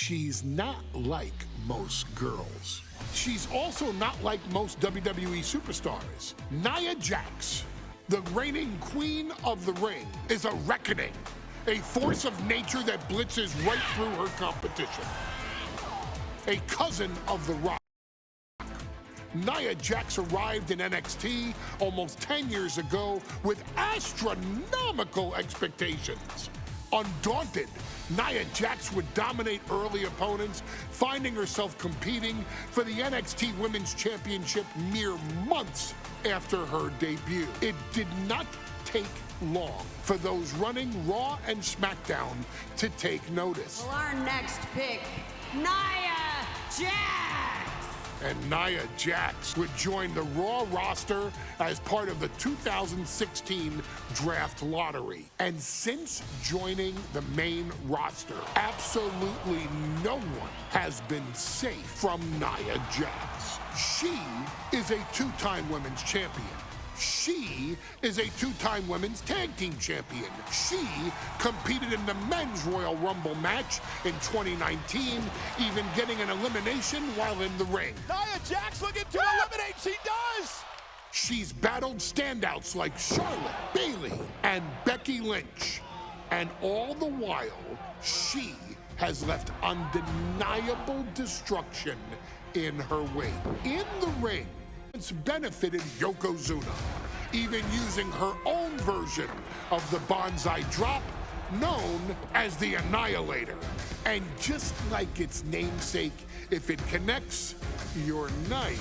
She's not like most girls. She's also not like most WWE superstars. Nia Jax, the reigning queen of the ring, is a reckoning, a force of nature that blitzes right through her competition. A cousin of The Rock. Nia Jax arrived in NXT almost 10 years ago with astronomical expectations. Undaunted, Nia Jax would dominate early opponents, finding herself competing for the NXT Women's Championship mere months after her debut. It did not take long for those running Raw and SmackDown to take notice. Well, our next pick, Nia Jax! And Nia Jax would join the Raw roster as part of the 2016 draft lottery. And since joining the main roster, absolutely no one has been safe from Nia Jax. She is a two-time women's champion. She is a two-time women's tag team champion. She competed in the men's Royal Rumble match in 2019, even getting an elimination while in the ring. Nia Jax looking to eliminate, she does! She's battled standouts like Charlotte, Bayley, and Becky Lynch. And all the while, she has left undeniable destruction in her wake. In the ring, it's benefited Yokozuna, even using her own version of the Bonsai Drop, known as the Annihilator. And just like its namesake, if it connects, your night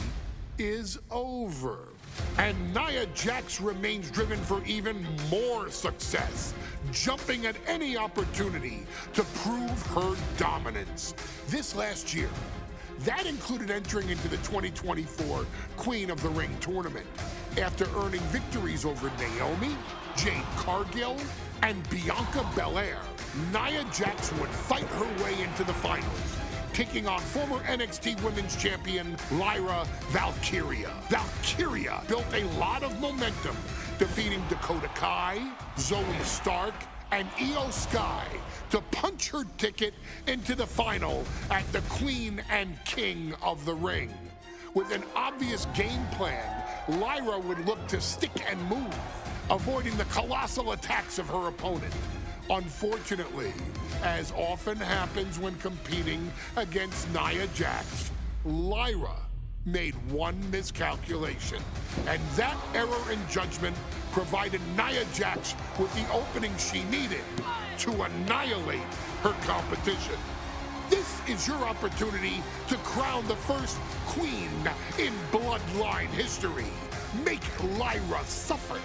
is over. And Nia Jax remains driven for even more success, jumping at any opportunity to prove her dominance. This last year, that included entering into the 2024 Queen of the Ring tournament after earning victories over Naomi, Jade Cargill, and Bianca Belair. Nia Jax would fight her way into the finals, taking on former NXT Women's Champion Lyra Valkyria. Valkyria built a lot of momentum, defeating Dakota Kai, Zoe Stark, and Io Sky to punch her ticket into the final at the Queen and King of the Ring. With an obvious game plan, Lyra would look to stick and move, avoiding the colossal attacks of her opponent. Unfortunately, as often happens when competing against Nia Jax, Lyra made one miscalculation, and that error in judgment provided Nia Jax with the opening she needed to annihilate her competition. This is your opportunity to crown the first queen in Bloodline history. Make Lyra suffer.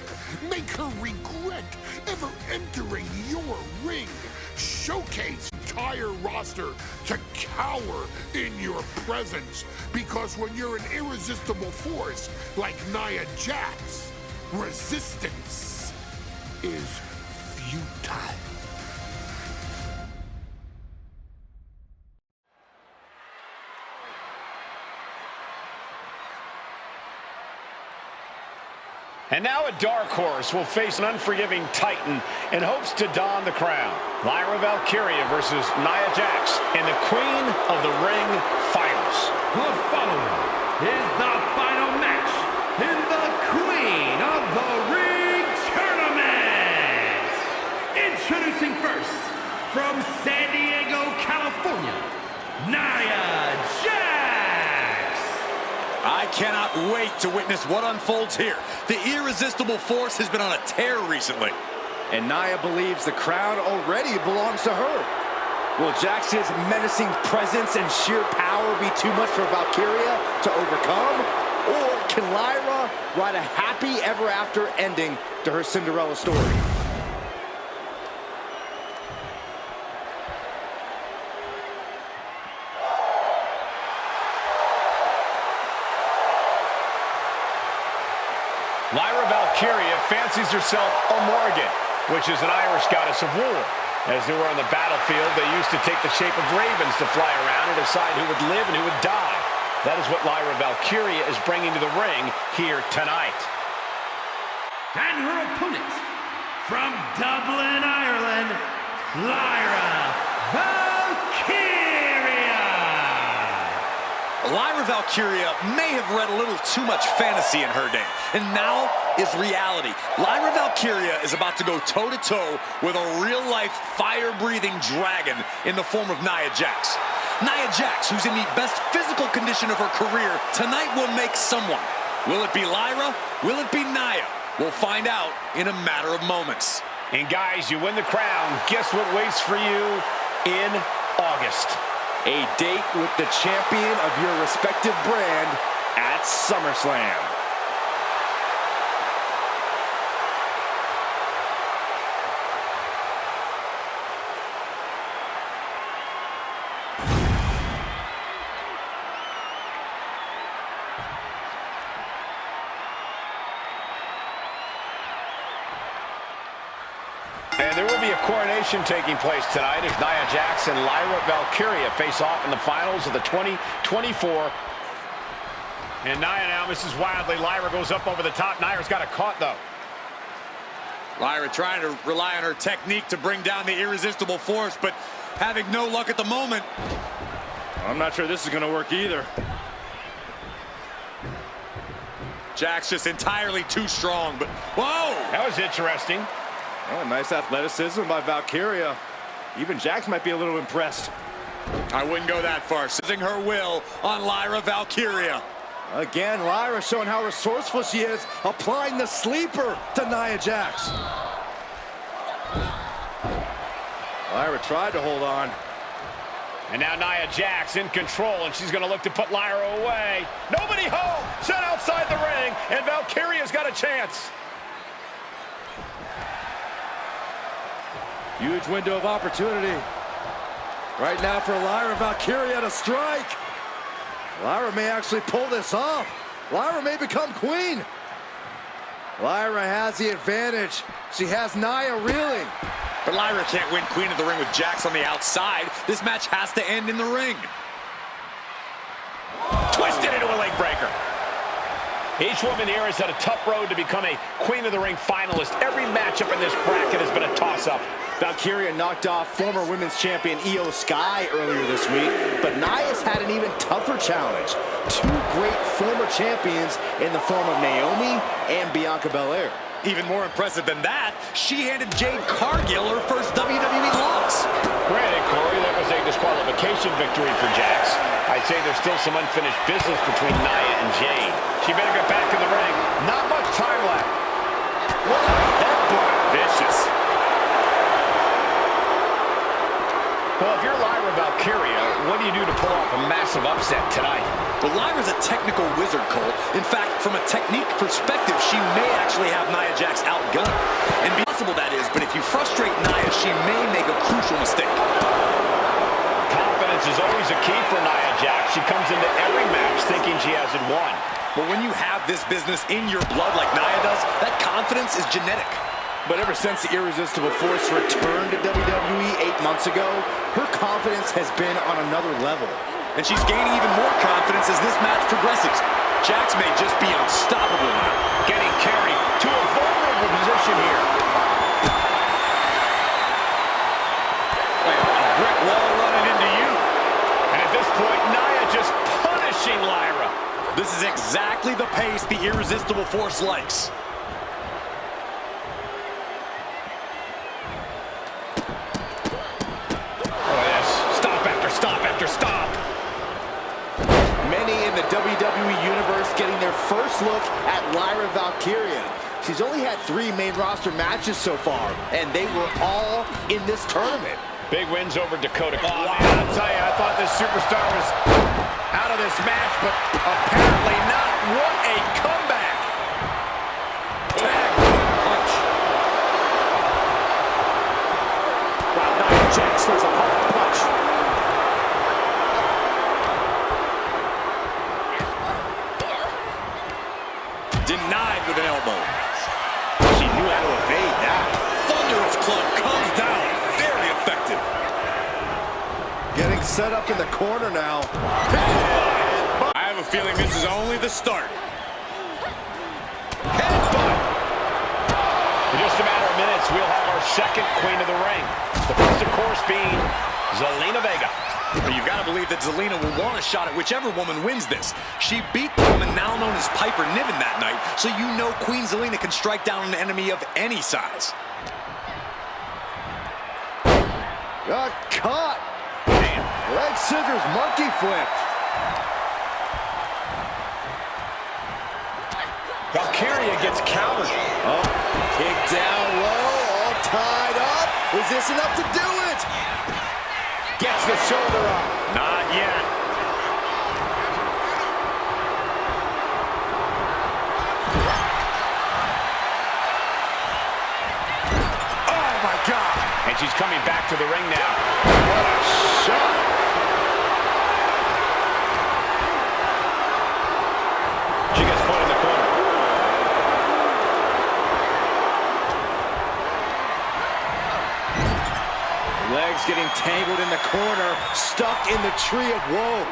Make her regret ever entering your ring. Showcase entire roster to cower in your presence, because when you're an irresistible force like Nia Jax, resistance is futile. And now a dark horse will face an unforgiving titan in hopes to don the crown. Lyra Valkyria versus Nia Jax in the Queen of the Ring Finals. The following is the final match in the Queen of the Ring Tournament. Introducing first, from San Diego, California, Nia Jax. I cannot wait to witness what unfolds here. The irresistible force has been on a tear recently. And Nia believes the crown already belongs to her. Will Jax's menacing presence and sheer power be too much for Valkyria to overcome? Or can Lyra write a happy ever after ending to her Cinderella story? Lyra Valkyria fancies herself a Morrigan, which is an Irish goddess of war. As they were on the battlefield, they used to take the shape of ravens to fly around and decide who would live and who would die. That is what Lyra Valkyria is bringing to the ring here tonight. And her opponent, from Dublin, Ireland, Lyra Valkyria. Lyra Valkyria may have read a little too much fantasy in her day, and now is reality. Lyra Valkyria is about to go toe-to-toe with a real-life, fire-breathing dragon in the form of Nia Jax. Nia Jax, who's in the best physical condition of her career, tonight will make someone. Will it be Lyra? Will it be Nia? We'll find out in a matter of moments. And guys, you win the crown. Guess what waits for you in August? A date with the champion of your respective brand at SummerSlam. And there will be a coronation taking place tonight as Nia Jax and Lyra Valkyria face off in the finals of the 2024. And Nia now misses wildly. Lyra goes up over the top. Nia's got it caught, though. Lyra trying to rely on her technique to bring down the irresistible force, but having no luck at the moment. I'm not sure this is going to work either. Jax just entirely too strong, but whoa! That was interesting. Oh, nice athleticism by Valkyria. Even Jax might be a little impressed. I wouldn't go that far. Seizing her will on Lyra Valkyria. Again, Lyra showing how resourceful she is, applying the sleeper to Nia Jax. Lyra tried to hold on. And now Nia Jax in control, and she's going to look to put Lyra away. Nobody home! Set outside the ring, and Valkyria's got a chance. Huge window of opportunity. Right now for Lyra Valkyria to strike. Lyra may actually pull this off. Lyra may become queen. Lyra has the advantage. She has Nia reeling. But Lyra can't win Queen of the Ring with Jax on the outside. This match has to end in the ring. Twisted into a leg breaker. Each woman here has had a tough road to become a Queen of the Ring finalist. Every matchup in this bracket has been a toss-up. Valkyria knocked off former women's champion Io Sky earlier this week, but Nia's had an even tougher challenge. Two great former champions in the form of Naomi and Bianca Belair. Even more impressive than that, she handed Jade Cargill her first WWE loss. Granted, Corey, that was a disqualification victory for Jax. I'd say there's still some unfinished business between Nia and Jade. She better get back in the ring. Not much time left. What a headbutt. Vicious. Well, if you're Lyra Valkyria, what do you do to pull off a massive upset tonight? Well, Lyra's a technical wizard, Cole. In fact, from a technique perspective, she may actually have Nia Jax outgunned. And possible that is, but if you frustrate Nia, she may make a crucial mistake. Confidence is always a key for Nia Jax. She comes into every match thinking she has it won. But when you have this business in your blood like Nia does, that confidence is genetic. But ever since the irresistible force returned to WWE 8 months ago, her confidence has been on another level. And she's gaining even more confidence as this match progresses. Jax may just be unstoppable now. Getting carried to a vulnerable position here. A brick wall running into you. And at this point, Nia just punishing Lyra. This is exactly the pace the irresistible force likes. Stop. Many in the WWE Universe getting their first look at Lyra Valkyria. She's only had 3 main roster matches so far, and they were all in this tournament. Big wins over Dakota. Oh, wow. I'll tell you, I thought this superstar was out of this match, but apparently not. What a comeback. Tag punch. Wow, Nia Jax throws a hard punch. Denied with an elbow. She knew how to evade that. Thunderous club comes down. Very effective. Getting set up in the corner now. I have a feeling this is only the start. Headbutt. In just a matter of minutes, we'll have our second Queen of the Ring. The first, of course, being Zelina Vega. You've got to believe that Zelina will want a shot at whichever woman wins this. She beat the woman now known as Piper Niven that night, so you know Queen Zelina can strike down an enemy of any size. Got caught. Damn. Leg scissors, monkey flip. Valkyria gets countered. Oh, kick down low, all tied up. Is this enough to do it? Gets the shoulder up. Not yet. Oh, my God. And she's coming back to the ring now. What a shot. She gets put in the corner. Legs getting tangled in the corner, stuck in the tree of woe.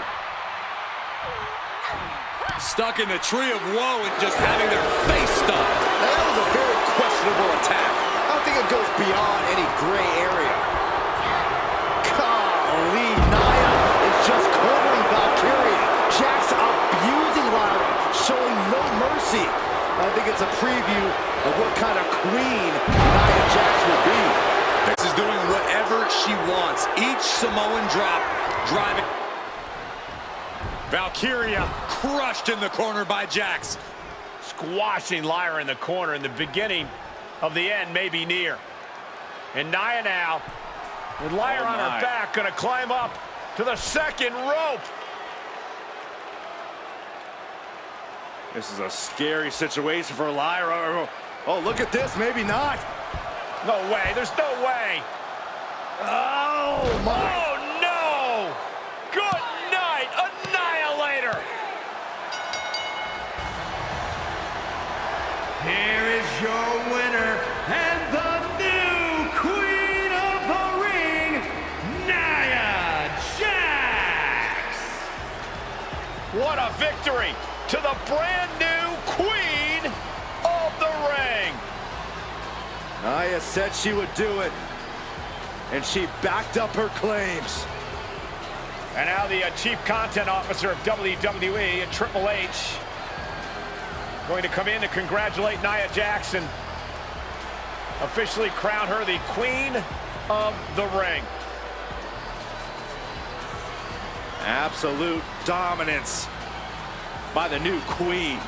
Stuck in the tree of woe and just having their face stunned. Now, that was a very questionable attack. I don't think it goes beyond any gray area. Golly, Nia is just cornering Valkyria. Jax abusing Lyra, showing no mercy. I think it's a preview of what kind of queen Nia Jax will be. This is doing whatever she wants. Each Samoan drop driving. Valkyria crushed in the corner by Jax. Squashing Lyra in the corner, and the beginning of the end may be near. And Nia now, with Lyra on her back, gonna climb up to the second rope. This is a scary situation for Lyra. Oh, look at this, maybe not. No way, there's no way. Oh, my. Oh, no! Good night, Annihilator! Here is your winner and the new Queen of the Ring, Nia Jax! What a victory to the brand new Queen of the Ring! Nia said she would do it, and she backed up her claims. And now the Chief Content Officer of WWE and Triple H going to come in to congratulate Nia Jax and officially crown her the Queen of the Ring. Absolute dominance by the new queen.